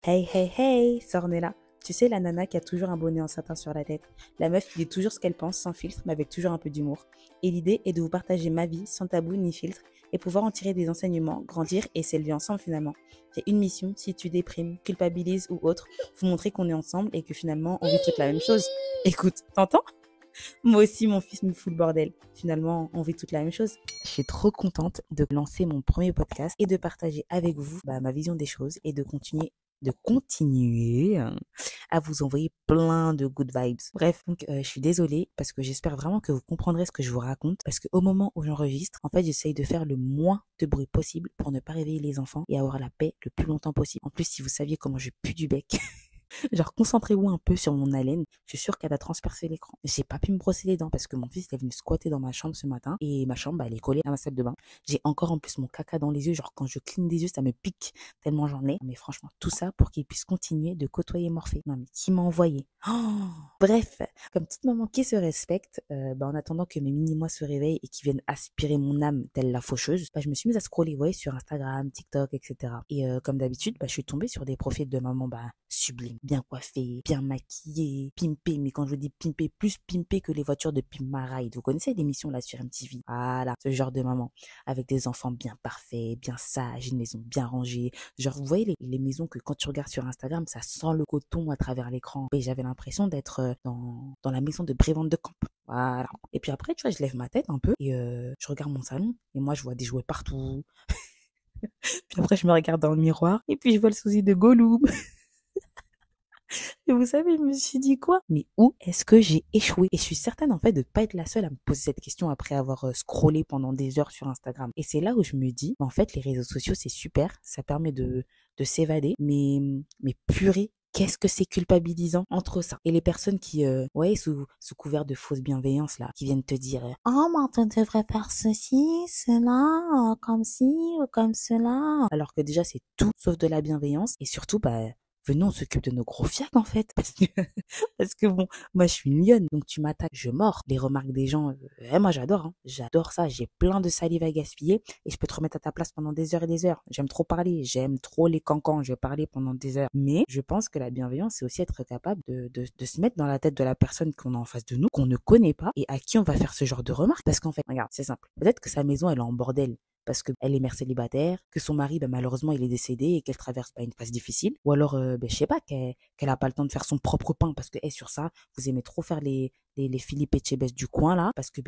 Hey hey hey, Sornella. Tu sais, la nana qui a toujours un bonnet en satin sur la tête. La meuf qui dit toujours ce qu'elle pense, sans filtre, mais avec toujours un peu d'humour. Et l'idée est de vous partager ma vie, sans tabou ni filtre, et pouvoir en tirer des enseignements, grandir et s'élever ensemble finalement. J'ai une mission, si tu déprimes, culpabilises ou autre, vous montrer qu'on est ensemble et que finalement on vit toute la même chose. Écoute, t'entends? Moi aussi, mon fils me fout le bordel. Finalement, on vit toute la même chose. Je suis trop contente de lancer mon premier podcast et de partager avec vous ma vision des choses et de continuer à vous envoyer plein de good vibes. Bref, donc je suis désolée parce que j'espère vraiment que vous comprendrez ce que je vous raconte parce qu'au moment où j'enregistre, en fait, j'essaye de faire le moins de bruit possible pour ne pas réveiller les enfants et avoir la paix le plus longtemps possible. En plus, si vous saviez comment je pue du bec, genre, concentrez-vous un peu sur mon haleine. Je suis sûre qu'elle a transpercé l'écran. J'ai pas pu me brosser les dents parce que mon fils est venu squatter dans ma chambre ce matin et ma chambre, elle est collée à ma salle de bain. J'ai encore en plus mon caca dans les yeux. Genre, quand je cligne des yeux, ça me pique tellement j'en ai. Mais franchement, tout ça pour qu'il puisse continuer de côtoyer Morphée. Non, mais qui m'a envoyé? Oh. Bref, comme petite maman qui se respecte, en attendant que mes mini-mois se réveillent et qu'ils viennent aspirer mon âme telle la faucheuse, je me suis mise à scroller, vous voyez, sur Instagram, TikTok, etc. Et comme d'habitude, je suis tombée sur des profils de maman sublimes, bien coiffées, bien maquillées, pimpées. Mais quand je vous dis pimpées, plus pimpées que les voitures de Pimp My Ride. Vous connaissez l'émission là sur MTV? Voilà, ce genre de maman, avec des enfants bien parfaits, bien sages, une maison bien rangée. Genre, vous voyez les maisons que quand tu regardes sur Instagram, ça sent le coton à travers l'écran. Et j'avais l'impression d'être dans la maison de Brévente de Camp. Voilà. Et puis après, tu vois, je lève ma tête un peu et je regarde mon salon et moi, je vois des jouets partout. Puis après, je me regarde dans le miroir et puis je vois le sosie de Gollum. Et vous savez, je me suis dit quoi? Mais où est-ce que j'ai échoué? Et je suis certaine en fait de ne pas être la seule à me poser cette question après avoir scrollé pendant des heures sur Instagram. Et c'est là où je me dis, en fait, les réseaux sociaux, c'est super, ça permet de s'évader, mais purée, qu'est-ce que c'est culpabilisant entre ça et les personnes qui, ouais, sous couvert de fausse bienveillance là, qui viennent te dire, oh, mais tu devrais faire ceci, cela, comme ci ou comme cela. Alors que déjà, c'est tout sauf de la bienveillance et surtout, venons, on s'occupe de nos gros fiacs en fait. Parce que bon, moi je suis une lionne, donc tu m'attaques, je mords. Les remarques des gens, moi j'adore, hein. J'adore ça. J'ai plein de salive à gaspiller et je peux te remettre à ta place pendant des heures et des heures. J'aime trop parler, j'aime trop les cancans, je vais parler pendant des heures. Mais je pense que la bienveillance, c'est aussi être capable de se mettre dans la tête de la personne qu'on a en face de nous, qu'on ne connaît pas et à qui on va faire ce genre de remarques. Parce qu'en fait, regarde, c'est simple. Peut-être que sa maison, elle est en bordel parce qu'elle est mère célibataire, que son mari, malheureusement, il est décédé et qu'elle traverse une phase difficile. Ou alors, je sais pas, qu'elle a pas le temps de faire son propre pain parce que, sur ça, vous aimez trop faire les Philippe Etchebest du coin, là, parce que,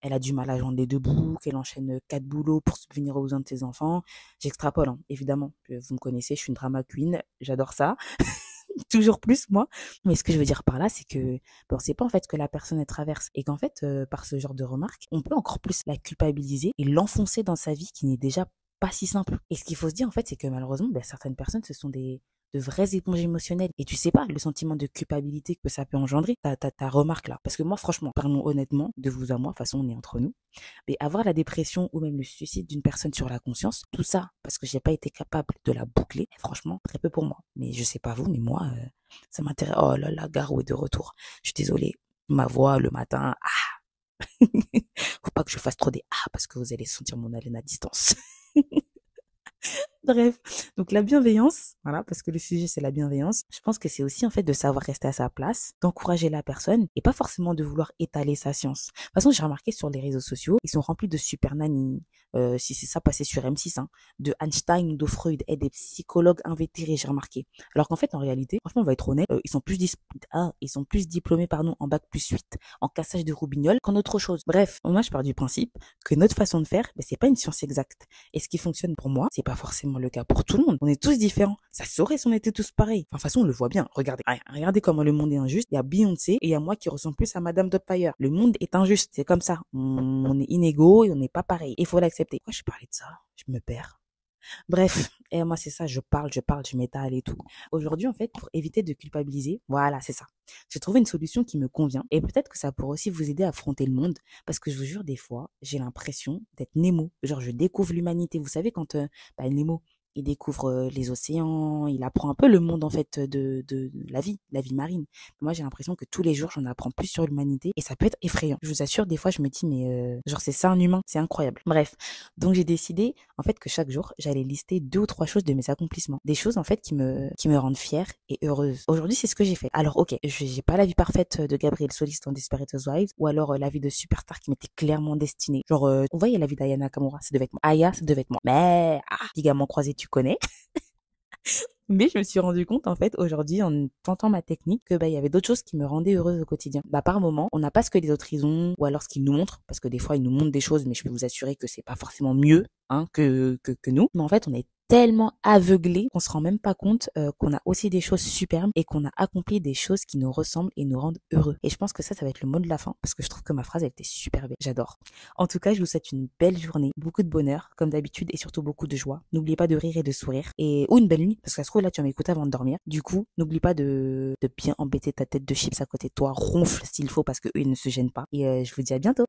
elle a du mal à joindre les deux bouts, qu'elle enchaîne 4 boulots pour subvenir aux besoins de ses enfants. J'extrapole, hein, évidemment. Vous me connaissez, je suis une drama queen, j'adore ça. Toujours plus moi. Mais ce que je veux dire par là, c'est que c'est pas en fait que la personne elle traverse et qu'en fait par ce genre de remarques, on peut encore plus la culpabiliser et l'enfoncer dans sa vie qui n'est déjà pas si simple. Et ce qu'il faut se dire en fait, c'est que malheureusement, certaines personnes ce sont de vraies éponges émotionnelles. Et tu sais pas le sentiment de culpabilité que ça peut engendrer, ta remarque là. Parce que moi, franchement, parlons honnêtement, de vous à moi, de toute façon, on est entre nous. Mais avoir la dépression ou même le suicide d'une personne sur la conscience, tout ça, parce que j'ai pas été capable de la boucler, franchement, très peu pour moi. Mais je sais pas vous, mais moi, ça m'intéresse. Oh là là, Garou est de retour. Je suis désolée. Ma voix le matin, faut pas que je fasse trop des parce que vous allez sentir mon haleine à distance. Bref, donc la bienveillance, voilà, parce que le sujet c'est la bienveillance. Je pense que c'est aussi en fait de savoir rester à sa place, d'encourager la personne et pas forcément de vouloir étaler sa science. De toute façon, j'ai remarqué sur les réseaux sociaux, ils sont remplis de super nannies, si c'est ça passé sur M6, hein, de Einstein ou de Freud et des psychologues invétérés, j'ai remarqué. Alors qu'en fait, en réalité, franchement, on va être honnête, ils sont plus diplômés en bac plus 8, en cassage de roubignoles qu'en autre chose. Bref, moi je pars du principe que notre façon de faire, c'est pas une science exacte. Et ce qui fonctionne pour moi, c'est pas forcément le cas pour tout le monde. On est tous différents. Ça saurait si on était tous pareils. Enfin, de toute façon, on le voit bien. Regardez. Regardez comment le monde est injuste. Il y a Beyoncé et il y a moi qui ressemble plus à Madame Doubtfire. Le monde est injuste. C'est comme ça. On est inégaux et on n'est pas pareil. Il faut l'accepter. Pourquoi je parlais de ça? Je me perds. Bref, et moi c'est ça, je parle, je m'étale et tout. Aujourd'hui, en fait, pour éviter de culpabiliser, voilà, c'est ça. J'ai trouvé une solution qui me convient et peut-être que ça pourrait aussi vous aider à affronter le monde parce que je vous jure, des fois, j'ai l'impression d'être Nemo. Genre, je découvre l'humanité. Vous savez, quand Nemo, il découvre les océans, il apprend un peu le monde en fait de la vie marine. Moi, j'ai l'impression que tous les jours, j'en apprends plus sur l'humanité et ça peut être effrayant. Je vous assure, des fois, je me dis, mais genre, c'est ça un humain, c'est incroyable. Bref, donc j'ai décidé en fait que chaque jour, j'allais lister 2 ou 3 choses de mes accomplissements, des choses en fait qui me rendent fière et heureuse. Aujourd'hui, c'est ce que j'ai fait. Alors, ok, j'ai pas la vie parfaite de Gabrielle Solis dans Desperate Housewives ou alors la vie de superstar qui m'était clairement destinée. Genre, vous voyez la vie d'Ayana Kamura, ça devait être moi. Aya, ça devait être moi. Mais ligament croisé, tu connais. Mais je me suis rendu compte, en fait, aujourd'hui, en tentant ma technique, que il y avait d'autres choses qui me rendaient heureuse au quotidien. Par moment, on n'a pas ce que les autres ils ont, ou alors ce qu'ils nous montrent, parce que des fois, ils nous montrent des choses, mais je peux vous assurer que c'est pas forcément mieux, hein, que nous. Mais en fait, on est tellement aveuglé qu'on se rend même pas compte qu'on a aussi des choses superbes et qu'on a accompli des choses qui nous ressemblent et nous rendent heureux. Et je pense que ça va être le mot de la fin parce que je trouve que ma phrase elle était super belle. J'adore. En tout cas, je vous souhaite une belle journée, beaucoup de bonheur comme d'habitude et surtout beaucoup de joie. N'oubliez pas de rire et de sourire et ou une belle nuit parce que ça se trouve là tu vas m'écouter avant de dormir. Du coup, n'oublie pas de bien embêter ta tête de chips à côté de toi, ronfle s'il faut parce que eux ils ne se gênent pas. Et je vous dis à bientôt.